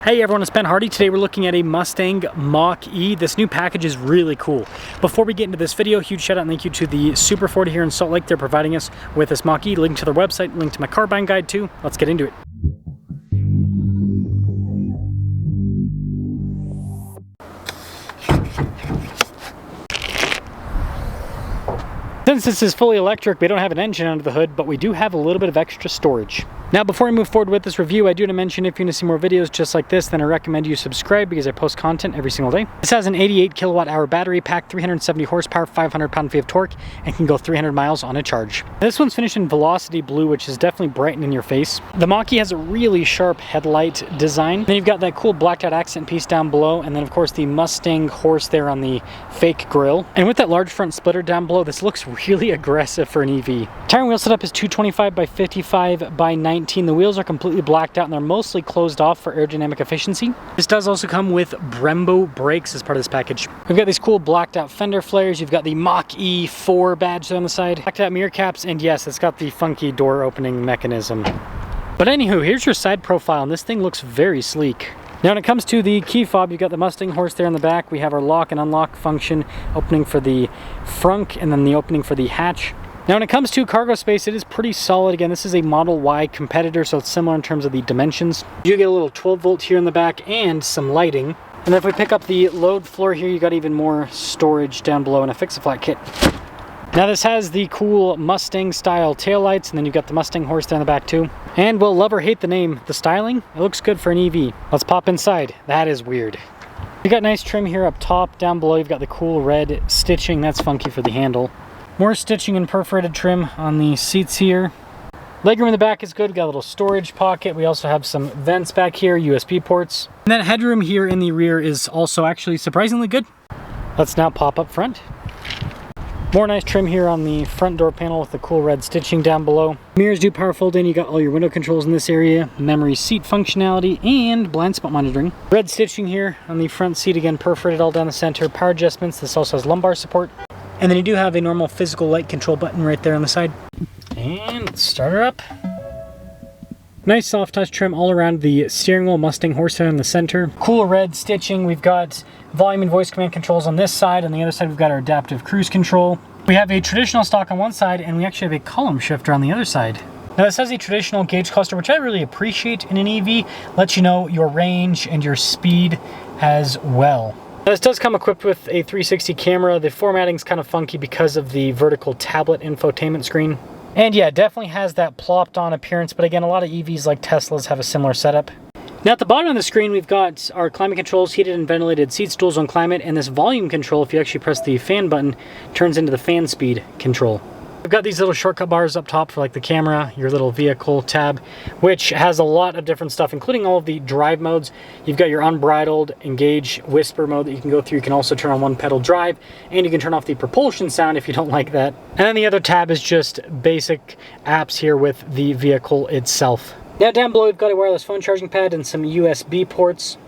Hey everyone, it's Ben Hardy. Today we're looking at a Mustang Mach-E. This new package is really cool. Before we get into this video, huge shout out and thank you to the Super Ford here in Salt Lake. They're providing us with this Mach-E. Link to their website, link to my car buying guide too. Let's get into it. Since this is fully electric, we don't have an engine under the hood, but we do have a little bit of extra storage. Now, before I move forward with this review, I do want to mention if you want to see more videos just like this, then I recommend you subscribe because I post content every single day. This has an 88 kilowatt hour battery pack, 370 horsepower, 500 pound-feet of torque, and can go 300 miles on a charge. This one's finished in Velocity Blue, which is definitely brightening your face. The Mach-E has a really sharp headlight design. Then you've got that cool blacked out accent piece down below, and then of course the Mustang horse there on the fake grille. And with that large front splitter down below, this looks really aggressive for an EV. Tire and wheel setup is 225 by 55 by 19. The wheels are completely blacked out and they're mostly closed off for aerodynamic efficiency. This does also come with Brembo brakes as part of this package. We've got these cool blacked out fender flares. You've got the Mach-E 4 badge there on the side, blacked out mirror caps, and yes, it's got the funky door opening mechanism. But anywho, here's your side profile, and this thing looks very sleek. Now when it comes to the key fob, you've got the Mustang horse there in the back. We have our lock and unlock function, opening for the frunk and then the opening for the hatch. Now when it comes to cargo space, it is pretty solid. Again, this is a Model Y competitor, so it's similar in terms of the dimensions. You get a little 12 volt here in the back and some lighting. And then if we pick up the load floor here, you got even more storage down below and a fix-a-flat kit. Now this has the cool Mustang style taillights, and then you've got the Mustang horse there in the back too. And well, love or hate the name, the styling, it looks good for an EV. Let's pop inside. That is weird. You got nice trim here up top. Down below you've got the cool red stitching. That's funky for the handle. More stitching and perforated trim on the seats here. Legroom in the back is good. Got a little storage pocket. We also have some vents back here, USB ports. And then headroom here in the rear is also actually surprisingly good. Let's now pop up front. More nice trim here on the front door panel with the cool red stitching down below. Mirrors do power fold in. You got all your window controls in this area, memory seat functionality, and blind spot monitoring. Red stitching here on the front seat, again perforated all down the center. Power adjustments. This also has lumbar support. And then you do have a normal physical light control button right there on the side. And let's start her up. Nice soft touch trim all around the steering wheel, Mustang horsehair in the center. Cool red stitching. We've got volume and voice command controls on this side. On the other side, we've got our adaptive cruise control. We have a traditional stock on one side, and we actually have a column shifter on the other side. Now this has a traditional gauge cluster, which I really appreciate in an EV. Lets you know your range and your speed as well. Now this does come equipped with a 360 camera. The formatting's kind of funky because of the vertical tablet infotainment screen. And yeah, it definitely has that plopped on appearance, but again, a lot of EVs like Teslas have a similar setup. Now at the bottom of the screen, we've got our climate controls, heated and ventilated seat stools on climate, and this volume control, if you actually press the fan button, turns into the fan speed control. We've got these little shortcut bars up top for like the camera, your little vehicle tab, which has a lot of different stuff, including all of the drive modes. You've got your unbridled, engage, whisper mode that you can go through. You can also turn on one pedal drive, and you can turn off the propulsion sound if you don't like that. And then the other tab is just basic apps here with the vehicle itself. Now down below, we've got a wireless phone charging pad and some USB ports.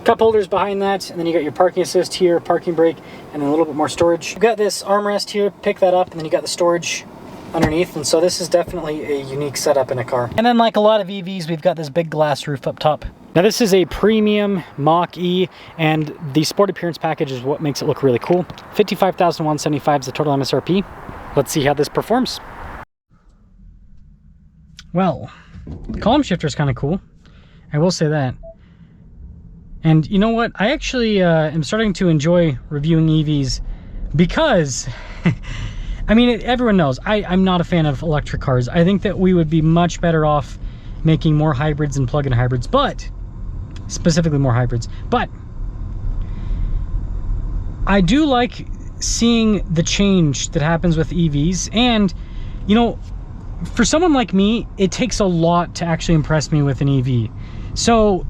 Cup holders behind that, and then you got your parking assist here, parking brake, and then a little bit more storage. You've got this armrest here, pick that up, and then you got the storage underneath, and so this is definitely a unique setup in a car. And then like a lot of EVs, we've got this big glass roof up top. Now this is a premium Mach-E, and the sport appearance package is what makes it look really cool. $55,175 is the total MSRP. Let's see how this performs. Well, the column shifter is kind of cool. I will say that. And you know what? I actually am starting to enjoy reviewing EVs because, I mean, everyone knows I'm not a fan of electric cars. I think that we would be much better off making more hybrids and plug-in hybrids, but specifically more hybrids. But I do like seeing the change that happens with EVs. And, you know, for someone like me, it takes a lot to actually impress me with an EV. So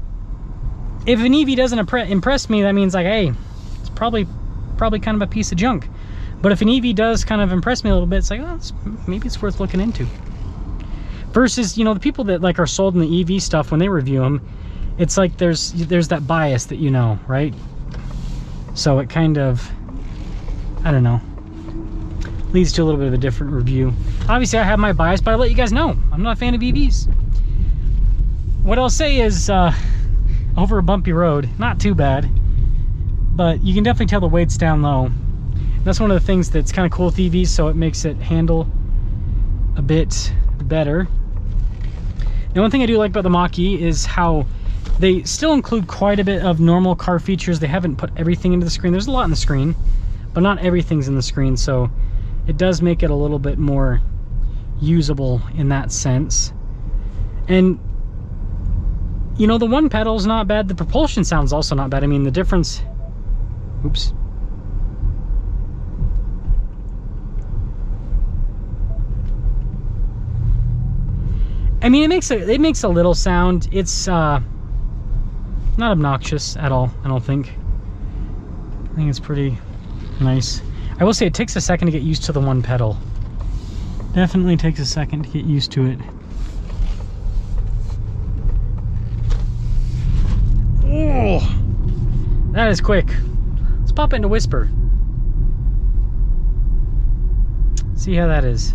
if an EV doesn't impress me, that means like, hey, it's probably kind of a piece of junk. But if an EV does kind of impress me a little bit, it's like, oh, maybe it's worth looking into. Versus, you know, the people that like are sold in the EV stuff, when they review them, it's like there's that bias that you know, right? So it kind of, I don't know, leads to a little bit of a different review. Obviously, I have my bias, but I'll let you guys know I'm not a fan of EVs. What I'll say is, over a bumpy road. Not too bad, but you can definitely tell the weight's down low. That's one of the things that's kind of cool with EVs, so it makes it handle a bit better. Now, one thing I do like about the Mach-E is how they still include quite a bit of normal car features. They haven't put everything into the screen. There's a lot in the screen, but not everything's in the screen, so it does make it a little bit more usable in that sense. And you know, the one pedal's not bad. The propulsion sounds also not bad. I mean, the difference, oops, I mean, it makes a little sound. It's not obnoxious at all, I don't think. I think it's pretty nice. I will say it takes a second to get used to the one pedal. Definitely takes a second to get used to it. Oh, that is quick. Let's pop into Whisper. See how that is.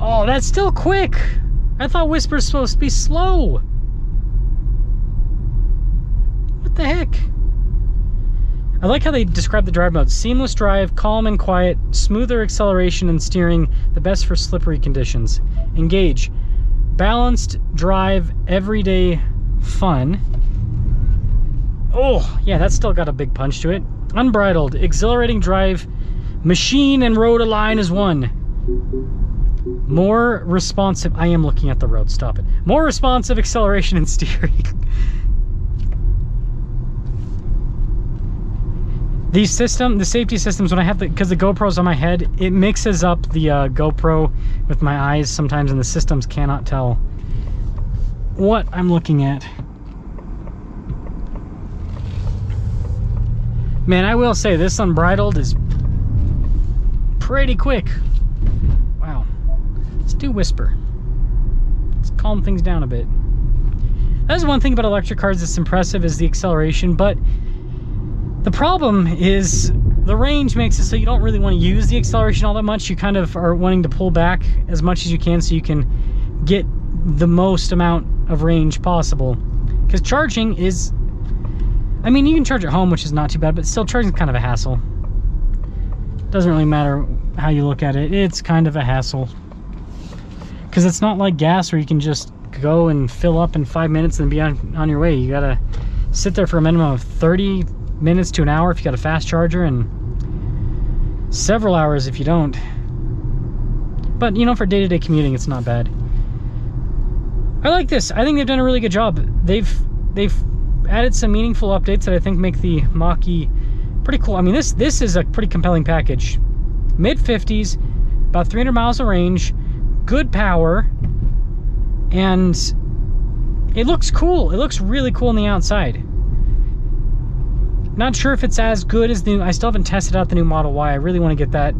Oh, that's still quick. I thought Whisper's supposed to be slow. What the heck? I like how they describe the drive modes. Seamless drive, calm and quiet, smoother acceleration and steering, the best for slippery conditions. Engage. Balanced drive, everyday fun. Oh, yeah, that's still got a big punch to it. Unbridled, exhilarating drive, machine and road align as one. More responsive, I am looking at the road, stop it. More responsive acceleration and steering. The safety systems, when I have because the GoPro's on my head, it mixes up the GoPro with my eyes sometimes, and the systems cannot tell what I'm looking at. Man, I will say this unbridled is pretty quick. Wow. Let's do Whisper. Let's calm things down a bit. That's one thing about electric cars that's impressive, is the acceleration, but the problem is the range makes it so you don't really want to use the acceleration all that much. You kind of are wanting to pull back as much as you can so you can get the most amount of range possible. Because charging is, I mean, you can charge at home, which is not too bad, but still charging is kind of a hassle. Doesn't really matter how you look at it, it's kind of a hassle. Because it's not like gas where you can just go and fill up in 5 minutes and be on your way. You gotta sit there for a minimum of 30 minutes to an hour if you got a fast charger, and several hours if you don't. But you know, for day-to-day commuting, it's not bad. I like this. I think they've done a really good job. They've added some meaningful updates that I think make the Mach-E pretty cool. I mean, this is a pretty compelling package. Mid-50s, about 300 miles of range, good power, and it looks cool. It looks really cool on the outside. Not sure if it's as good as the new, I still haven't tested out the new Model Y. I really want to get that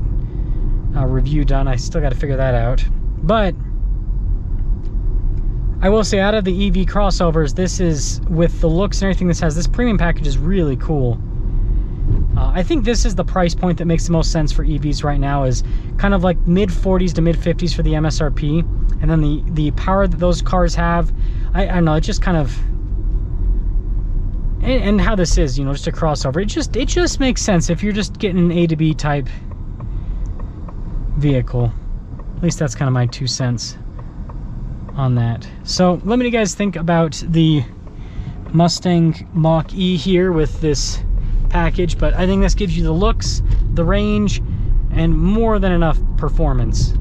review done. I still got to figure that out. But I will say, out of the EV crossovers, this is, with the looks and everything this has, this premium package is really cool. I think this is the price point that makes the most sense for EVs right now, is kind of like mid-40s to mid-50s for the MSRP. And then the power that those cars have, I don't know, it just kind of, and how this is, you know, just a crossover, it just makes sense if you're just getting an A to B type vehicle. At least that's kind of my 2 cents on that. So let me know, guys, think about the Mustang Mach-E here with this package, but I think this gives you the looks, the range, and more than enough performance.